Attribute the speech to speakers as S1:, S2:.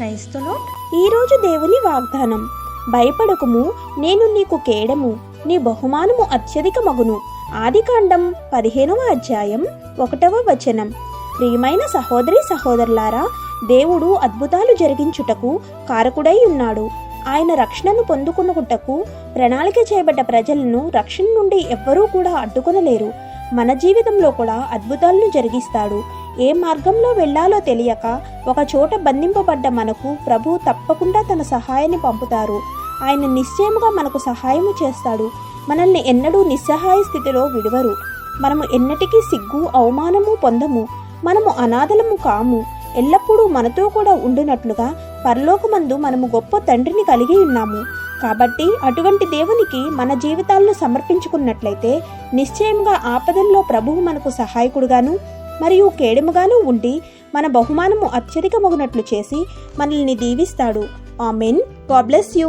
S1: Praise the lord. ఈరోజు దేవుని వాగ్దానం, భయపడకుము, నేను నీకు కేడము, నీ బహుమానము అత్యధిక మగును. ఆదికాండం 15వ అధ్యాయం 1వ వచనం. ప్రియమైన సహోదరి సహోదరులారా, దేవుడు అద్భుతాలు జరిగించుటకు కారకుడై ఉన్నాడు. ఆయన రక్షణను పొందుకున్నటకు ప్రణాళిక చేయబడ్డ ప్రజలను రక్షణ నుండి ఎవ్వరూ కూడా అడ్డుకొనలేరు. మన జీవితంలో కూడా అద్భుతాలను జరిగిస్తాడు. ఏ మార్గంలో వెళ్లాలో తెలియక ఒక చోట బంధింపబడ్డ మనకు ప్రభు తప్పకుండా తన సహాయాన్ని పంపుతారు. ఆయన నిశ్చయముగా మనకు సహాయము చేస్తాడు. మనల్ని ఎన్నడూ నిస్సహాయ స్థితిలో విడువరు. మనము ఎన్నటికీ సిగ్గు అవమానము పొందము. మనము అనాథలము కాము. ఎల్లప్పుడూ మనతో కూడా ఉండునట్లుగా పరలోకమందు మనము గొప్ప తండ్రిని కలిగి ఉన్నాము. కాబట్టి అటువంటి దేవునికి మన జీవితాలను సమర్పించుకున్నట్లయితే నిశ్చయంగా ఆపదల్లో ప్రభువు మనకు సహాయకుడుగాను మరియు కేడముగాను ఉండి మన బహుమానము అత్యధికమగునట్లు చేసి మనల్ని దీవిస్తాడు. ఆమెన్. God bless you.